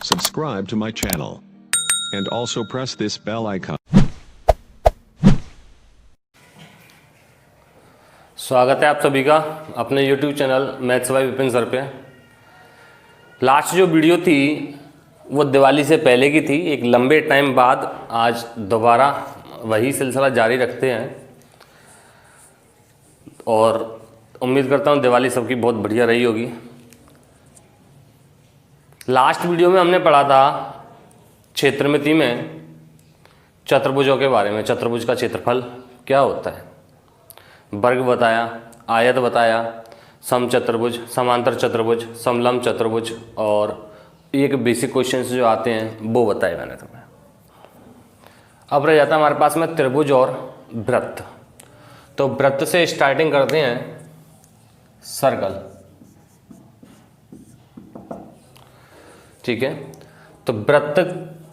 subscribe to my channel, and also press this bell icon. स्वागत है आप सभी का अपने YouTube channel maths by Vipin sir पे। लास्ट जो वीडियो थी वो दिवाली से पहले की थी। एक लंबे टाइम बाद आज दोबारा वही सिलसिला जारी रखते हैं और उम्मीद करता हूँ दिवाली सबकी बहुत बढ़िया रही होगी। लास्ट वीडियो में हमने पढ़ा था क्षेत्रमिति में चतुर्भुजों के बारे में। चतुर्भुज का क्षेत्रफल क्या होता है, वर्ग बताया, आयत बताया, समचतुर्भुज, समांतर चतुर्भुज, समलंब चतुर्भुज और एक बेसिक क्वेश्चंस जो आते हैं वो बताए मैंने तुम्हें। अब रह जाता है हमारे पास में त्रिभुज और वृत्त। तो वृत्त से स्टार्टिंग करते हैं सर्कल, ठीक है। तो वृत्त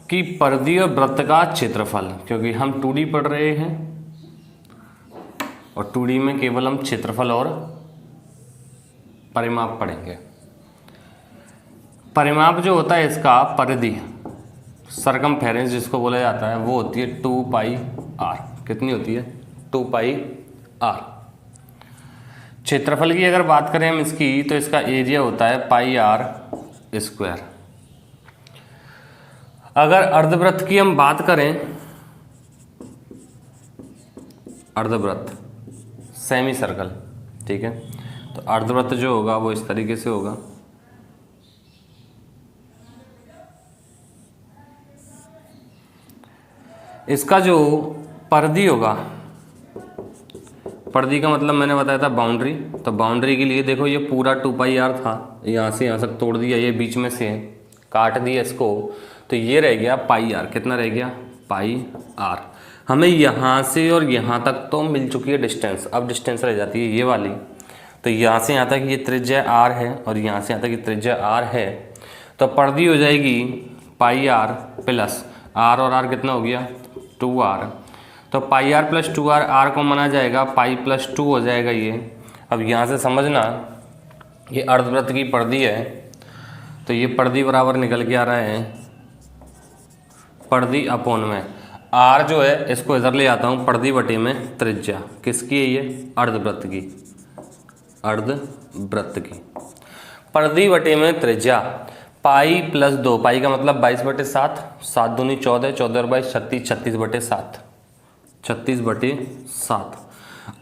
की परिधि और वृत्त का क्षेत्रफल, क्योंकि हम 2D पढ़ रहे हैं और 2D में केवल हम क्षेत्रफल और परिमाप पढ़ेंगे। परिमाप जो होता है इसका परिधि, सरकमफेरेंस जिसको बोला जाता है, वो होती है 2πr। कितनी होती है? 2πr। क्षेत्रफल की अगर बात करें हम इसकी, तो इसका एरिया होता है πr²। अगर अर्धवृत्त की हम बात करें, अर्धवृत्त सेमी सर्कल, ठीक है, तो अर्धवृत्त जो होगा वो इस तरीके से होगा। इसका जो परिधि होगा, परिधि का मतलब मैंने बताया था बाउंड्री। तो बाउंड्री के लिए देखो ये पूरा 2πr था, यहाँ से यहाँ तक तोड़ दिया, ये बीच में से काट दिया इसको, तो ये रह गया πr। कितना रह गया? πr। हमें यहाँ से और यहाँ तक तो मिल चुकी है डिस्टेंस, अब डिस्टेंस रह जाती है ये वाली। तो यहाँ से यहाँ तक ये त्रिज्या r है और यहाँ से यहाँ तक ये त्रिज्या r है। तो परिधि हो जाएगी πr प्लस r, और r कितना हो गया? 2r। तो πr प्लस 2r, r को माना जाएगा, पाई प्लस 2 हो जाएगा ये। अब यहाँ से समझना ये अर्धवृत्त की परिधि है, तो ये परिधि बराबर निकल के आ रहा है परिधि अपॉन में r जो है इसको इधर ले आता हूँ, परिधि बटे में त्रिज्या। किसकी है ये? अर्धवृत्त की। अर्धवृत्त की परिधि बटे में त्रिज्या पाई प्लस 2, पाई का मतलब 22/7, 7 दूनी 14, 14 और 22 36, 36/7, 36/7।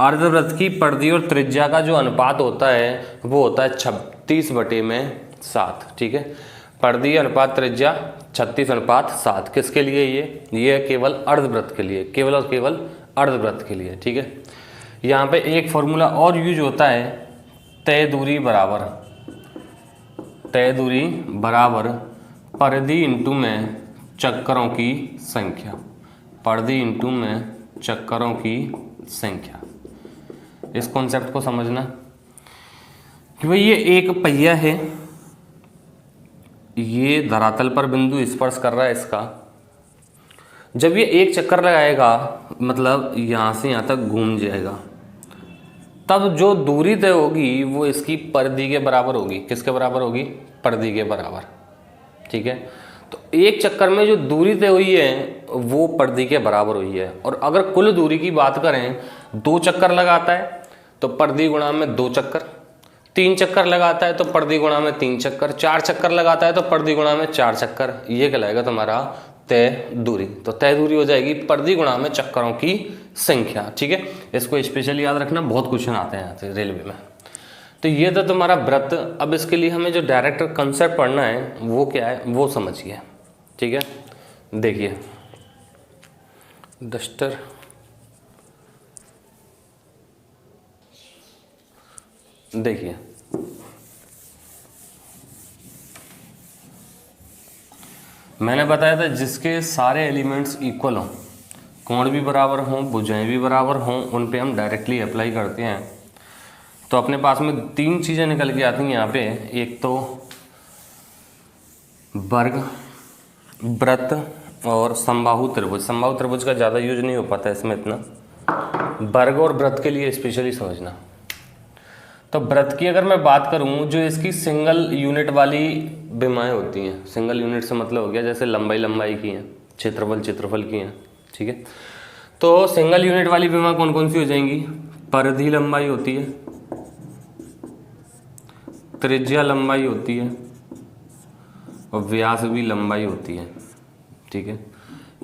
अर्धवृत्त की परिधि और त्रिज्या का जो अनुपात होता है वो होता है 36/7, ठीक है। परिधि अनुपात त्रिज्या 36/7। किसके लिए? ये केवल अर्धवृत्त के लिए, केवल और केवल अर्धवृत्त के लिए, ठीक है। यहाँ पे एक फॉर्मूला और यूज होता है, तय दूरी बराबर, तय दूरी बराबर परिधि इंटू में चक्करों की संख्या, परिधि इंटू में चक्करों की संख्या। इस कॉन्सेप्ट को समझना कि भाई ये एक पहिया है, ये धरातल पर बिंदु स्पर्श कर रहा है इसका। जब ये एक चक्कर लगाएगा, मतलब यहाँ से यहाँ तक घूम जाएगा, तब जो दूरी तय होगी वो इसकी परिधि के बराबर होगी। किसके बराबर होगी? परिधि के बराबर, ठीक है। तो एक चक्कर में जो दूरी तय हुई है वो परिधि के बराबर हुई है। और अगर कुल दूरी की बात करें, 2 चक्कर लगाता है तो परिधि गुणा में 2 चक्कर, 3 चक्कर लगाता है तो परिधि गुणा में 3 चक्कर, 4 चक्कर लगाता है तो परिधि गुणा में 4 चक्कर। ये कहलाएगा तुम्हारा तय दूरी। तो तय दूरी हो जाएगी परिधि गुणा में चक्करों की संख्या, ठीक है। इसको स्पेशली याद रखना, बहुत क्वेश्चन आते हैं यहाँ से रेलवे में। तो ये तो तुम्हारा वृत्त। अब इसके लिए हमें जो डायरेक्ट कंसेप्ट पढ़ना है वो क्या है वो समझिए, ठीक है। देखिए डस्टर, देखिए मैंने बताया था जिसके सारे एलिमेंट्स इक्वल हों, कोण भी बराबर हों, भुजाएं भी बराबर हों, उन पे हम डायरेक्टली अप्लाई करते हैं। तो अपने पास में 3 चीज़ें निकल के आती हैं यहाँ पे। एक तो वर्ग, वृत्त और समबाहु त्रिभुज। समबाहु त्रिभुज का ज़्यादा यूज नहीं हो पाता इसमें इतना, वर्ग और वृत्त के लिए स्पेशली समझना। तो वृत्त की अगर मैं बात करूं, जो इसकी सिंगल यूनिट वाली विमाएँ होती हैं। सिंगल यूनिट से मतलब हो गया जैसे लंबाई की हैं, क्षेत्रफल की हैं, ठीक है। तो सिंगल यूनिट वाली विमा कौन कौन सी हो जाएंगी? परिधि लंबाई होती है, त्रिज्या लंबाई होती है और व्यास भी लंबाई होती है, ठीक है।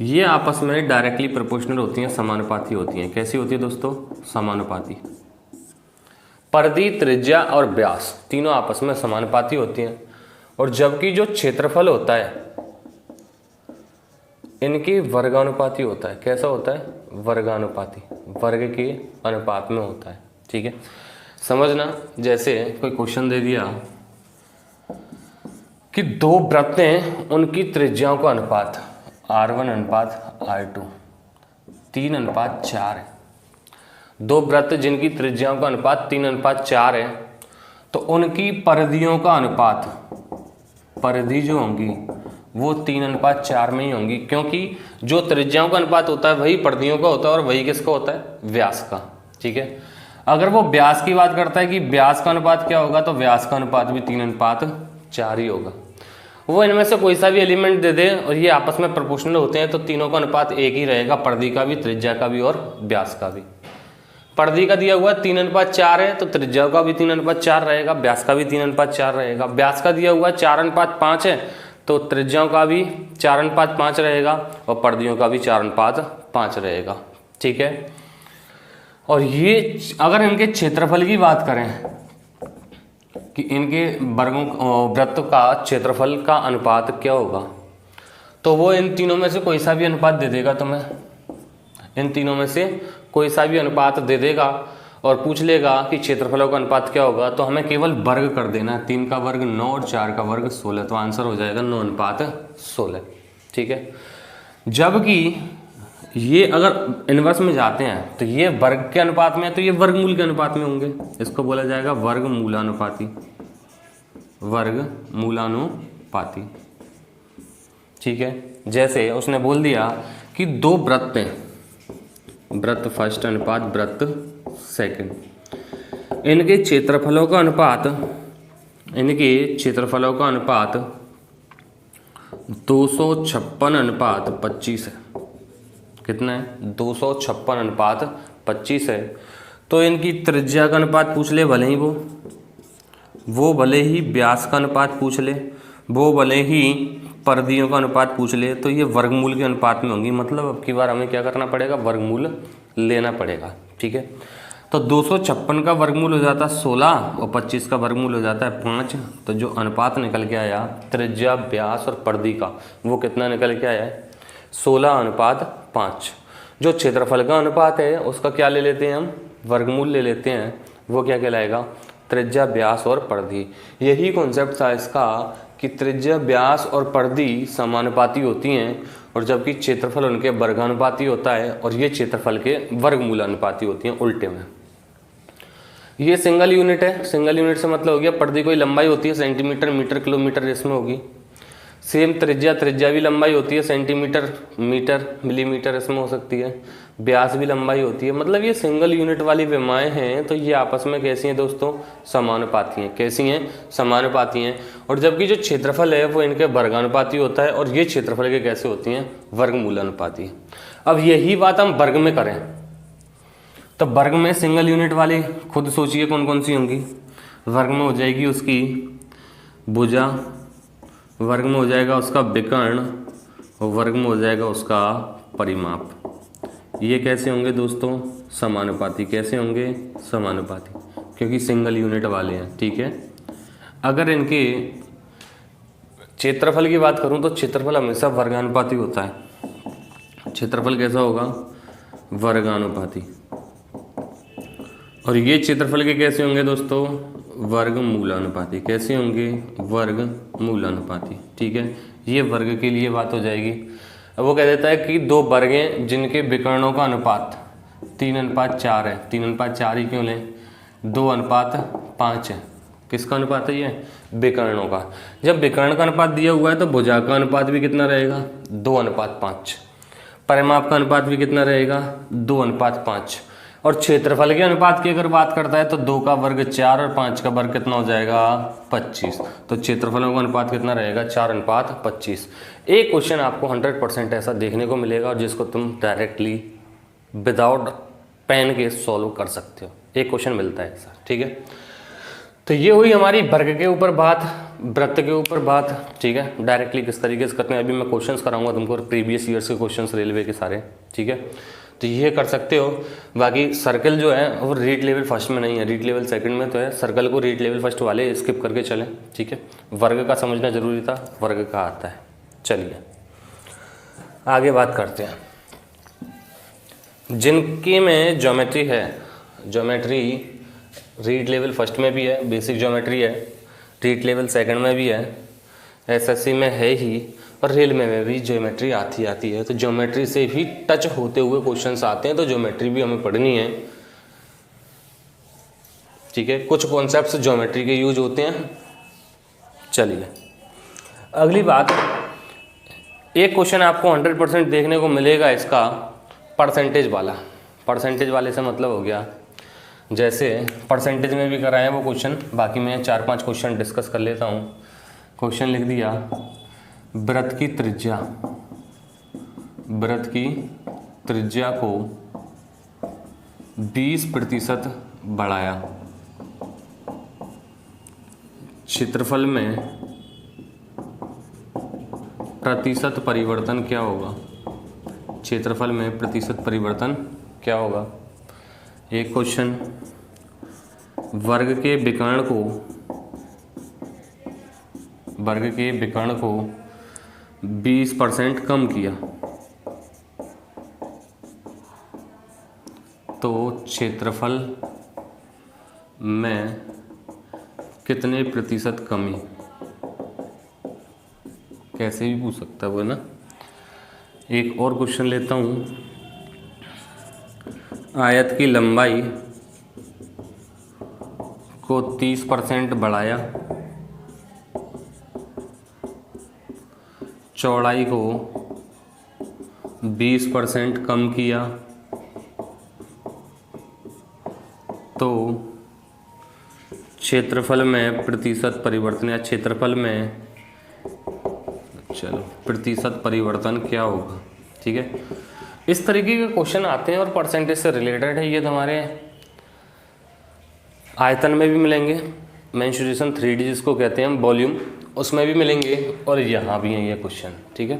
ये आपस में डायरेक्टली प्रोपोर्शनल होती हैं, समानुपाती होती हैं। कैसी होती है दोस्तों? समानुपाती। परिधि, त्रिज्या और व्यास तीनों आपस में समानुपाती होती हैं। और जबकि जो क्षेत्रफल होता है इनके वर्गानुपाती होता है। कैसा होता है? वर्गानुपाती, वर्ग के अनुपात में होता है, ठीक है। समझना, जैसे कोई क्वेश्चन दे दिया कि दो वृत्त हैं, उनकी त्रिज्याओं का अनुपात R1 अनुपात R2 3:4 है। दो वृत्त जिनकी त्रिज्याओं का अनुपात 3:4 है, तो उनकी परिधियों का अनुपात, परिधि जो होंगी वो 3:4 में ही होंगी, क्योंकि जो त्रिज्याओं का अनुपात होता है वही परिधियों का होता है और वही किसका होता है? व्यास का, ठीक है। अगर वो व्यास की बात करता है कि व्यास का अनुपात क्या होगा, तो व्यास का अनुपात भी 3:4 ही होगा। वो इनमें से कोई सा भी एलिमेंट दे दे और ये आपस में प्रोपोर्शनल होते हैं, तो तीनों का अनुपात एक ही रहेगा, परिधि का भी, त्रिज्या का भी और व्यास का भी। परिधि का दिया हुआ 3:4 है, तो त्रिज्या का भी 3:4 रहेगा, व्यास का भी 3:4 रहेगा। व्यास का दिया हुआ 4:5 है, तो त्रिज्याओं का भी 4:5 रहेगा और परिधियों का भी 4:5 रहेगा, ठीक है। और ये अगर इनके क्षेत्रफल की बात करें कि इनके वर्गों वृत्त का क्षेत्रफल का अनुपात क्या होगा, तो वो इन तीनों में से कोई सा भी अनुपात दे देगा तुम्हें। इन तीनों में से कोई सा भी अनुपात दे देगा और पूछ लेगा कि क्षेत्रफलों का अनुपात क्या होगा, तो हमें केवल वर्ग कर देना। 3 का वर्ग 9 और 4 का वर्ग 16, तो आंसर हो जाएगा 9:16, ठीक है। जबकि ये अगर इनवर्स में जाते हैं तो ये वर्ग के अनुपात में है, तो ये वर्गमूल के अनुपात में होंगे। इसको बोला जाएगा वर्गमूलानुपाती, वर्गमूलानुपाती, ठीक है। जैसे उसने बोल दिया कि दो वृत्त हैं, वृत्त फर्स्ट अनुपात वृत्त सेकंड, इनके क्षेत्रफलों का अनुपात 256:25 है। कितना है? 256:25 है। तो इनकी त्रिज्या का अनुपात पूछ ले, भले ही वो भले ही व्यास का अनुपात पूछ ले, वो भले ही परिधियों का अनुपात पूछ ले, तो ये वर्गमूल के अनुपात में होंगी। मतलब अब की बार हमें क्या करना पड़ेगा? वर्गमूल लेना पड़ेगा, ठीक है। तो 256 का वर्गमूल हो जाता है 16 और 25 का वर्गमूल हो जाता है 5। तो जो अनुपात निकल के आया त्रिज्या, व्यास और परिधि का, वो कितना निकल के आया है? 16:5। जो क्षेत्रफल का अनुपात है उसका क्या ले लेते हैं हम? वर्गमूल ले लेते हैं। वो क्या कहलाएगा? त्रिज्या, व्यास और परिधि। यही कॉन्सेप्ट था इसका कि त्रिज्या, व्यास और परिधि समानुपाती होती हैं, और जबकि क्षेत्रफल उनके वर्गानुपाती होता है और ये क्षेत्रफल के वर्गमूलानुपाती होती हैं, उल्टे में। ये सिंगल यूनिट है। सिंगल यूनिट से मतलब हो गया परिधि कोई लंबाई होती है सेंटीमीटर, मीटर, किलोमीटर इसमें होगी। सेम त्रिज्या भी लंबाई होती है सेंटीमीटर, मीटर, मिलीमीटर इसमें हो सकती है। व्यास भी लंबाई होती है। मतलब ये सिंगल यूनिट वाली विमाएँ हैं, तो ये आपस में कैसी हैं दोस्तों? समानुपाती हैं। कैसी हैं? समानुपाती हैं। और जबकि जो क्षेत्रफल है वो इनके वर्गानुपाती होता है और ये क्षेत्रफल के कैसे होती हैं? वर्गमूलानुपाती। अब यही बात हम वर्ग में करें तो वर्ग में सिंगल यूनिट वाली खुद सोचिए कौन कौन सी होंगी। वर्ग में हो जाएगी उसकी भुजा, वर्ग में हो जाएगा उसका विकर्ण और वर्ग में हो जाएगा उसका परिमाप। ये कैसे होंगे दोस्तों? समानुपाती। कैसे होंगे? समानुपाती, क्योंकि सिंगल यूनिट वाले हैं, ठीक है। अगर इनके क्षेत्रफल की बात करूं तो क्षेत्रफल हमेशा वर्गानुपाती होता है। क्षेत्रफल कैसा होगा? वर्गानुपाती। और ये क्षेत्रफल के कैसे होंगे दोस्तों? वर्गमूलानुपाती। कैसे होंगे? वर्गमूलानुपाती, ठीक है। ये वर्ग के लिए बात हो जाएगी। अब वो कह देता है कि दो वर्ग हैं जिनके विकर्णों का अनुपात 3:4 है। 3:4 ही क्यों लें? 2:5 है। किसका अनुपात है ये? विकर्णों का। जब विकर्ण का अनुपात दिया हुआ है तो भुजा का अनुपात भी कितना रहेगा? 2:5। परिमाप का अनुपात भी कितना रहेगा? 2:5। और क्षेत्रफल के अनुपात की अगर बात करता है तो 2 का वर्ग 4 और 5 का वर्ग कितना हो जाएगा 25। तो क्षेत्रफलों का अनुपात कितना रहेगा 4:25। एक क्वेश्चन आपको 100% ऐसा देखने को मिलेगा और जिसको तुम डायरेक्टली विदाउट पेन के सॉल्व कर सकते हो, एक क्वेश्चन मिलता है ऐसा, ठीक है। तो ये हुई हमारी वर्ग के ऊपर बात, वृत्त के ऊपर बात, ठीक है। डायरेक्टली किस तरीके से करते हैं अभी मैं क्वेश्चंस कराऊंगा तुमको, प्रीवियस ईयर्स के क्वेश्चंस रेलवे के सारे, ठीक है। तो ये कर सकते हो। बाकी सर्कल जो है वो रीड लेवल फर्स्ट में नहीं है, रीड लेवल सेकंड में तो है। सर्कल को रीड लेवल फर्स्ट वाले स्किप करके चलें, ठीक है। वर्ग का समझना जरूरी था, वर्ग का आता है। चलिए आगे बात करते हैं। जिनके में ज्योमेट्री है, ज्योमेट्री रीड लेवल फर्स्ट में भी है, बेसिक ज्योमेट्री है, रीड लेवल सेकंड में भी है, एसएससी में है ही, और रेलवे में भी ज्योमेट्री आती है। तो ज्योमेट्री से भी टच होते हुए क्वेश्चंस आते हैं, तो ज्योमेट्री भी हमें पढ़नी है, ठीक है। कुछ कॉन्सेप्ट्स ज्योमेट्री के यूज होते हैं। चलिए अगली बात, एक क्वेश्चन आपको 100% देखने को मिलेगा इसका परसेंटेज वाला। परसेंटेज वाले से मतलब हो गया जैसे परसेंटेज में भी कराए वो क्वेश्चन, बाकी मैं 4-5 क्वेश्चन डिस्कस कर लेता हूँ। क्वेश्चन लिख दिया, वृत्त की त्रिज्या को 20% बढ़ाया, क्षेत्रफल में प्रतिशत परिवर्तन क्या होगा? क्षेत्रफल में प्रतिशत परिवर्तन क्या होगा? एक क्वेश्चन, वर्ग के विकर्ण को 20% कम किया तो क्षेत्रफल में कितने प्रतिशत कमी? कैसे भी पूछ सकता है वो ना। एक और क्वेश्चन लेता हूँ, आयत की लंबाई को 30% बढ़ाया, चौड़ाई को 20% कम किया तो क्षेत्रफल में प्रतिशत परिवर्तन या क्षेत्रफल में प्रतिशत परिवर्तन क्या होगा? ठीक है, इस तरीके के क्वेश्चन आते हैं और परसेंटेज से रिलेटेड है। ये तुम्हारे आयतन में भी मिलेंगे, मेंसुरेशन 3D जिसको कहते हैं हम, वॉल्यूम, उसमें भी मिलेंगे, और यहाँ भी है ये क्वेश्चन, ठीक है।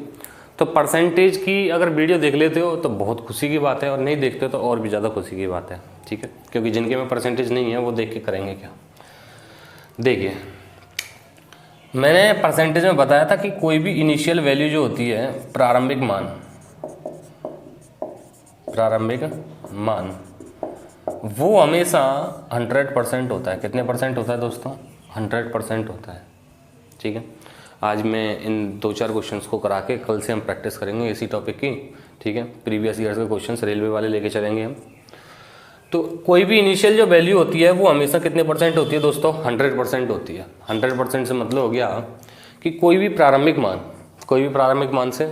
तो परसेंटेज की अगर वीडियो देख लेते हो तो बहुत खुशी की बात है, और नहीं देखते हो तो और भी ज़्यादा खुशी की बात है, ठीक है। क्योंकि जिनके में परसेंटेज नहीं है वो देख के करेंगे क्या। देखिए, मैंने परसेंटेज में बताया था कि कोई भी इनिशियल वैल्यू जो होती है, प्रारंभिक मान, वो हमेशा 100% होता है। कितने परसेंट होता है दोस्तों? 100% होता है, ठीक है। आज मैं इन 2-4 क्वेश्चंस को करा के कल से हम प्रैक्टिस करेंगे इसी टॉपिक की, ठीक है। प्रीवियस ईयर्स के क्वेश्चंस रेलवे वाले लेके चलेंगे हम। तो कोई भी इनिशियल जो वैल्यू होती है वो हमेशा कितने परसेंट होती है दोस्तों? 100% होती है। 100% से मतलब हो गया कि कोई भी प्रारंभिक मान से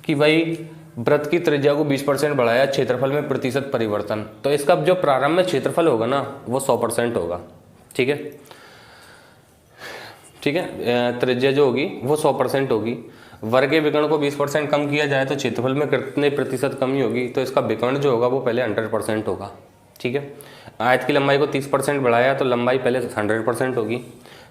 कि भाई वृत्त की त्रिज्या को 20% बढ़ाया, क्षेत्रफल में प्रतिशत परिवर्तन, तो इसका जो प्रारंभ में क्षेत्रफल होगा ना वो 100% होगा, ठीक है। ठीक है, त्रिज्या जो होगी वो 100% होगी। वर्ग के विकर्ण को 20% कम किया जाए तो क्षेत्रफल में कितने प्रतिशत कमी होगी? तो इसका विकर्ण जो होगा वो पहले 100% होगा, ठीक है। आयत की लंबाई को 30% बढ़ाया तो लंबाई पहले 100% होगी।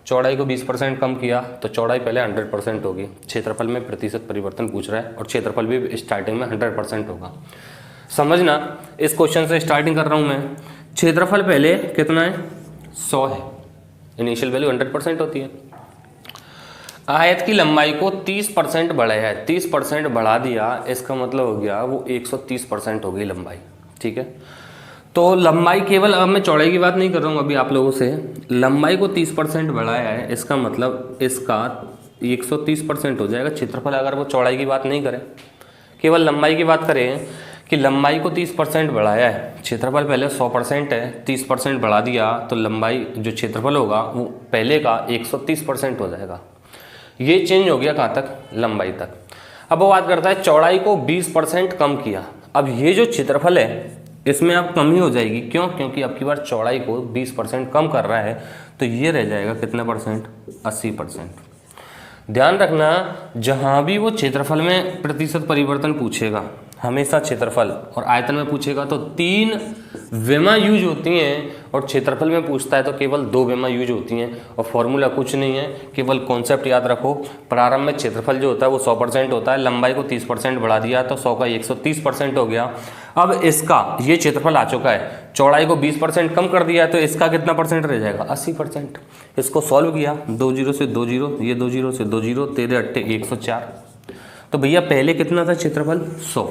चौड़ाई को 20% कम किया तो चौड़ाई पहले 100% होगी। क्षेत्रफल में प्रतिशत परिवर्तन पूछ रहा है और क्षेत्रफल भी स्टार्टिंग में 100% होगा। समझना, इस क्वेश्चन से स्टार्टिंग कर रहा हूँ मैं। क्षेत्रफल पहले कितना है? 100 है, इनिशियल वैल्यू 100% होती है। आयत की लंबाई को 30% बढ़ाया है, 30% बढ़ा दिया, इसका मतलब हो गया वो 130% हो गई लंबाई, ठीक है। तो लंबाई केवल, अब मैं चौड़ाई की बात नहीं कर रहा हूँ अभी आप लोगों से, लंबाई को 30% बढ़ाया है, इसका मतलब इसका 130% हो जाएगा क्षेत्रफल। अगर वो चौड़ाई की बात नहीं करें, केवल लंबाई की बात करें कि लंबाई को 30% बढ़ाया है, क्षेत्रफल पहले 100% है, 30% बढ़ा दिया तो लंबाई जो क्षेत्रफल होगा वो पहले का 130% हो जाएगा। ये चेंज हो गया कहाँ तक? लंबाई तक। अब वो बात करता है चौड़ाई को 20% कम किया। अब ये जो क्षेत्रफल है इसमें अब कमी हो जाएगी, क्यों? क्योंकि अब की बार चौड़ाई को 20% कम कर रहा है, तो ये रह जाएगा कितना परसेंट? 80%। ध्यान रखना, जहाँ भी वो क्षेत्रफल में प्रतिशत परिवर्तन पूछेगा, हमेशा क्षेत्रफल और आयतन में पूछेगा तो 3 विमा यूज होती हैं, और क्षेत्रफल में पूछता है तो केवल 2 विमा यूज होती हैं। और फॉर्मूला कुछ नहीं है, केवल कॉन्सेप्ट याद रखो। प्रारंभ में क्षेत्रफल जो होता है वो 100% होता है, लंबाई को 30% बढ़ा दिया तो 100 का 130% हो गया। अब इसका ये क्षेत्रफल आ चुका है, चौड़ाई को 20% कम कर दिया है, तो इसका कितना परसेंट रह जाएगा? 80%। इसको सॉल्व किया, 2 0 से 2 0, ये 2 0 से 2 0, 13 8 104। तो भैया पहले कितना था क्षेत्रफल? 100,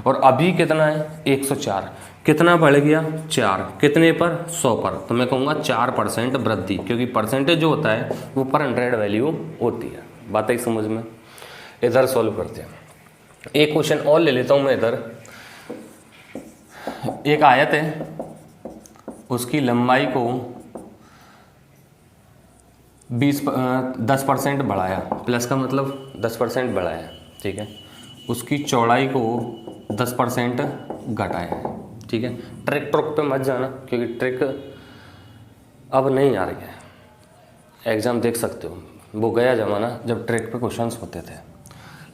और अभी कितना है? 104। कितना बढ़ गया? 4। कितने पर? 100 पर। तो मैं कहूँगा 4% वृद्धि, क्योंकि परसेंटेज जो होता है वो पर 100 वैल्यू होती है। बात है समझ में? इधर सॉल्व करते हैं। एक क्वेश्चन और ले लेता हूँ मैं इधर। एक आयत है, उसकी लंबाई को 10% बढ़ाया, प्लस का मतलब 10% बढ़ाया, ठीक है। उसकी चौड़ाई को 10% घटाया है, ठीक है। ट्रिक ट्रुक पे मत जाना, क्योंकि ट्रिक अब नहीं आ रही है। एग्ज़ाम देख सकते हो, वो गया ज़माना जब ट्रिक पे क्वेश्चंस होते थे।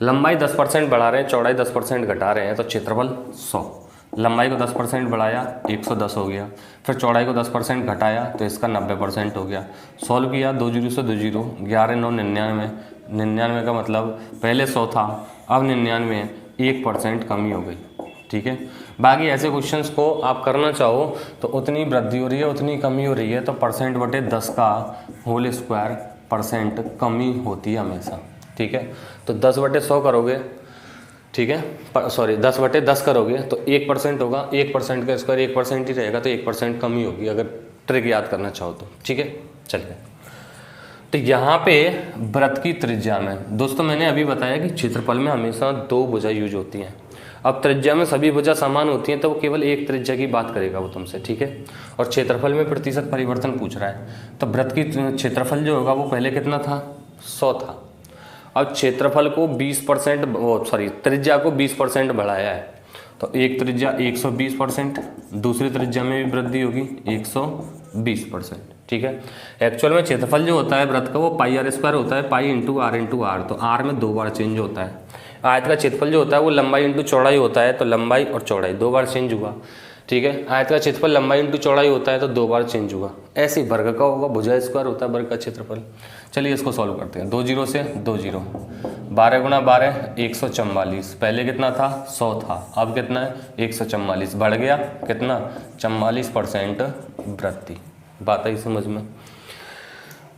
लंबाई 10% बढ़ा रहे हैं, चौड़ाई 10% घटा रहे हैं, तो क्षेत्रफल 100। लंबाई को 10% बढ़ाया, 110 हो गया। फिर चौड़ाई को 10% घटाया तो इसका 90% हो गया। सॉल्व किया, 2 0 से 2 0, 11 9 99। 99 का मतलब पहले 100 था, अब 99, 1% कमी हो गई, ठीक है। बाकी ऐसे क्वेश्चंस को आप करना चाहो तो उतनी वृद्धि हो रही है, उतनी कमी हो रही है, तो परसेंट बटे 10 का होल स्क्वायर % कमी होती है हमेशा, ठीक है। तो 10/100 करोगे, ठीक है, सॉरी 10/10 करोगे तो 1% होगा, 1% का स्क्वायर 1% ही रहेगा, तो 1% कमी होगी, अगर ट्रिक याद करना चाहो तो, ठीक है। चलिए, तो यहाँ पे वृत्त की त्रिज्या में दोस्तों मैंने अभी बताया कि क्षेत्रफल में हमेशा 2 भुजा यूज होती हैं। अब त्रिज्या में सभी भुजा समान होती हैं, तो वो केवल एक त्रिज्या की बात करेगा वो तुमसे, ठीक है। और क्षेत्रफल में प्रतिशत परिवर्तन पूछ रहा है, तो वृत्त की क्षेत्रफल जो होगा वो पहले कितना था? 100 था। अब क्षेत्रफल को 20%, त्रिज्या को 20% बढ़ाया है, तो एक त्रिज्या 120%, दूसरी त्रिज्या में भी वृद्धि होगी 120%, ठीक है। एक्चुअल में क्षेत्रफल जो होता है वृत्त का वो πr² होता है, पाई इंटू आर, तो आर में 2 बार चेंज होता है। आयत का क्षेत्रफल जो होता है वो लंबाई इंटू चौड़ाई होता है, तो लंबाई और चौड़ाई 2 बार चेंज हुआ, ठीक है। आयत का क्षेत्रफल लंबाई इंटू चौड़ाई होता है तो 2 बार चेंज हुआ। ऐसे वर्ग का होगा, भुजा स्क्वायर होता है वर्ग का क्षेत्रफल। चलिए इसको सॉल्व करते हैं। 2 0 से 2 0, 12 × 12 144। पहले कितना था? 100 था, अब कितना है? 144। बढ़ गया कितना? 44% वृद्धि। बात आई समझ में?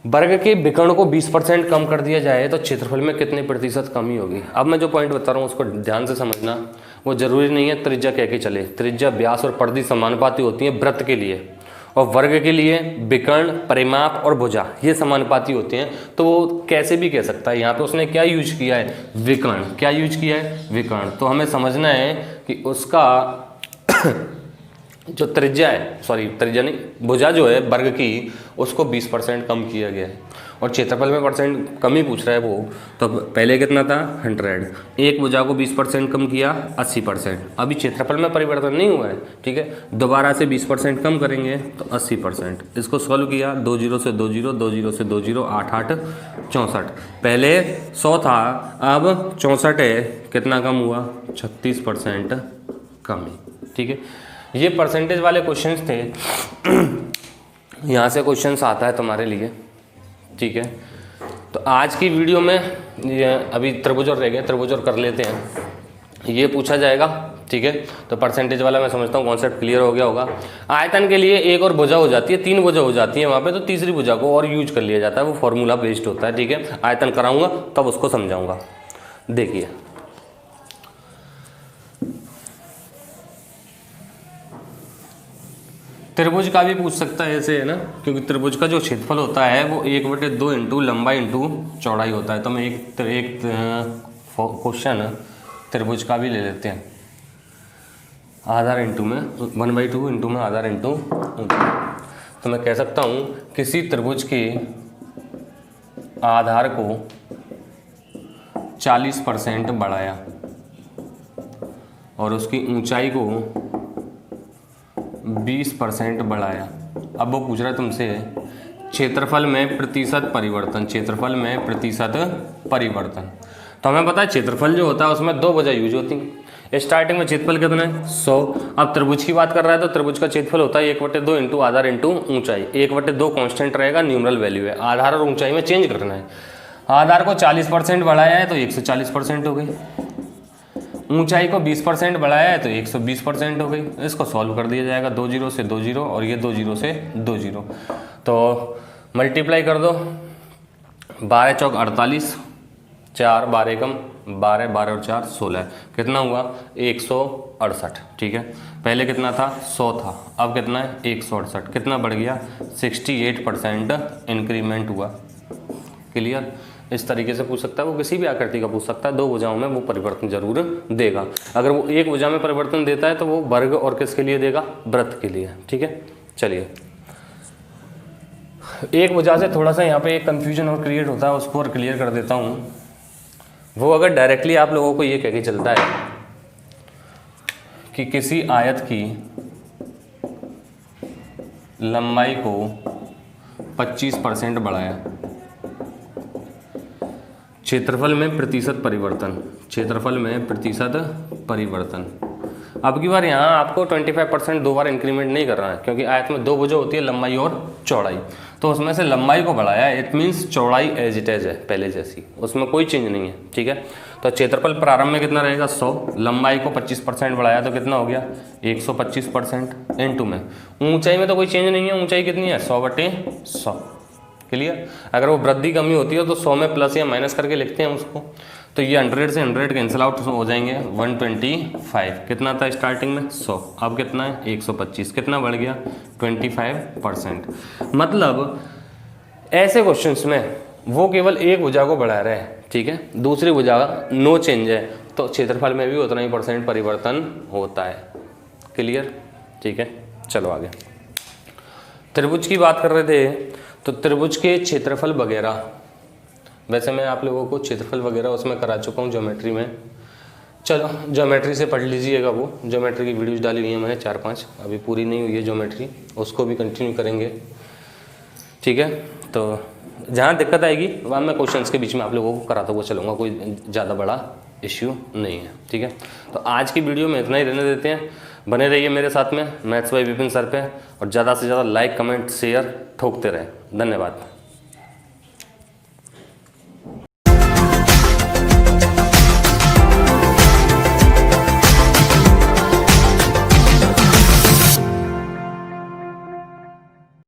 वर्ग के विकर्ण को 20% कम कर दिया जाए तो क्षेत्रफल में कितने प्रतिशत कमी होगी? अब मैं जो पॉइंट बता रहा हूँ उसको ध्यान से समझना। वो जरूरी नहीं है त्रिज्या कह के चले, त्रिज्या, व्यास और परिधि समानुपाती होती है वृत्त के लिए, और वर्ग के लिए विकर्ण, परिमाप और भुजा ये समानुपाती होते हैं। तो वो कैसे भी कह सकता है। यहाँ पे उसने क्या यूज किया है? विकर्ण। क्या यूज किया है? विकर्ण। तो हमें समझना है कि उसका जो त्रिज्या है, सॉरी त्रिज्या नहीं, भुजा जो है वर्ग की, उसको 20% कम किया गया है, और क्षेत्रफल में परसेंट कमी पूछ रहा है वो। तो पहले कितना था? 100। एक भुजा को 20% कम किया, 80%। अभी क्षेत्रफल में परिवर्तन नहीं हुआ है, ठीक है। दोबारा से 20% कम करेंगे तो 80%। इसको सॉल्व किया, 2 0 से 2 0, 2 0 से 2 0, 8 8 64। पहले 100 था, अब 64 है, कितना कम हुआ? 36% कमी, ठीक है। ये परसेंटेज वाले क्वेश्चंस थे। यहाँ से क्वेश्चंस आता है तुम्हारे लिए, ठीक है। तो आज की वीडियो में ये अभी त्रिभुज और रह गए, त्रिभुज और कर लेते हैं, ये पूछा जाएगा, ठीक है। तो परसेंटेज वाला मैं समझता हूँ कॉन्सेप्ट क्लियर हो गया होगा। आयतन के लिए एक और भुजा हो जाती है, 3 भुजा हो जाती है वहाँ पे, तो तीसरी भुजा को और यूज कर लिया जाता है, वो फॉर्मूला बेस्ड होता है, ठीक है। आयतन कराऊंगा तब उसको समझाऊंगा। देखिए त्रिभुज का भी पूछ सकता है ऐसे, है ना, क्योंकि त्रिभुज का जो क्षेत्रफल होता है वो 1/2 इंटू लंबाई इंटू चौड़ाई होता है। तो मैं एक क्वेश्चन त्रिभुज का भी ले लेते हैं। आधार इंटू में 1/2 इंटू में आधार इंटू, तो मैं कह सकता हूँ किसी त्रिभुज के आधार को 40% बढ़ाया और उसकी ऊंचाई को 20% बढ़ाया। अब वो पूछ रहा है तुमसे क्षेत्रफल में प्रतिशत परिवर्तन, क्षेत्रफल में प्रतिशत परिवर्तन। तो हमें पता है क्षेत्रफल जो होता है उसमें 2 वजह यूज होती हैं। स्टार्टिंग में क्षेत्रफल कितना है 100। अब त्रिभुज की बात कर रहा है तो त्रिभुज का क्षेत्रफल होता है 1/2 इंटू आधार इंटू ऊंचाई। 1/2 कांस्टेंट रहेगा, न्यूमरल वैल्यू है, आधार और ऊंचाई में चेंज करना है। आधार को 40% बढ़ाया है तो 140% हो गई, ऊंचाई को 20% बढ़ाया है तो 120% हो गई। इसको सॉल्व कर दिया जाएगा, 2 0 से 2 0 और ये 2 0 से 2 0। तो मल्टीप्लाई कर दो, 12 चौक 48, 4 12 कम 12, 12 और 4 16, कितना हुआ 168। ठीक है, पहले कितना था 100 था, अब कितना है 168, कितना बढ़ गया 68% इंक्रीमेंट हुआ। क्लियर। इस तरीके से पूछ सकता है, वो किसी भी आकृति का पूछ सकता है, 2 भुजाओं में वो परिवर्तन जरूर देगा। अगर वो एक भुजा में परिवर्तन देता है तो वो वर्ग और किसके लिए देगा, वृत्त के लिए। ठीक है, चलिए एक वजह से थोड़ा सा यहाँ पे एक कन्फ्यूजन और क्रिएट होता है, उसको और क्लियर कर देता हूँ। वो अगर डायरेक्टली आप लोगों को ये कह के चलता है कि किसी आयत की लंबाई को 25% बढ़ाया, क्षेत्रफल में प्रतिशत परिवर्तन, क्षेत्रफल में प्रतिशत परिवर्तन। अब की बार यहाँ आपको 25% 2 बार इंक्रीमेंट नहीं करना है, क्योंकि आयत में 2 भुजा होती है, लंबाई और चौड़ाई। तो उसमें से लंबाई को बढ़ाया, इट मीन्स चौड़ाई एज इट इज है पहले जैसी, उसमें कोई चेंज नहीं है। ठीक है, तो क्षेत्रफल प्रारंभ में कितना रहेगा 100, लंबाई को 25% बढ़ाया तो कितना हो गया 125%, इनटू में ऊंचाई में तो कोई चेंज नहीं है, ऊंचाई कितनी है 100/100। क्लियर। अगर वो वृद्धि कमी होती है तो 100 में प्लस या माइनस करके लिखते हैं उसको, तो ये 100 से 100 कैंसिल आउट हो जाएंगे, 125। कितना था स्टार्टिंग में 100, अब कितना है 125, कितना बढ़ गया 25%। मतलब ऐसे क्वेश्चंस में वो केवल एक भुजा को बढ़ा रहे हैं, ठीक है, दूसरी भुजा नो चेंज है, तो क्षेत्रफल में भी उतना ही % परिवर्तन होता है। क्लियर। ठीक है, चलो आगे। त्रिभुज की बात कर रहे थे, तो त्रिभुज के क्षेत्रफल वगैरह, वैसे मैं आप लोगों को क्षेत्रफल वगैरह उसमें करा चुका हूँ ज्योमेट्री में। चलो ज्योमेट्री से पढ़ लीजिएगा, वो ज्योमेट्री की वीडियोस डाली हुई हैं मैंने 4-5, अभी पूरी नहीं हुई है ज्योमेट्री, उसको भी कंटिन्यू करेंगे। ठीक है, तो जहाँ दिक्कत आएगी वहाँ मैं क्वेश्चंस के बीच में आप लोगों को कराता हुआ चलूँगा, कोई ज़्यादा बड़ा इश्यू नहीं है। ठीक है, तो आज की वीडियो में इतना ही रहने देते हैं। बने रहिए मेरे साथ में मैथ्स बाय विपिन सर पे, और ज़्यादा से ज़्यादा लाइक कमेंट शेयर ठोकते रहे। धन्यवाद।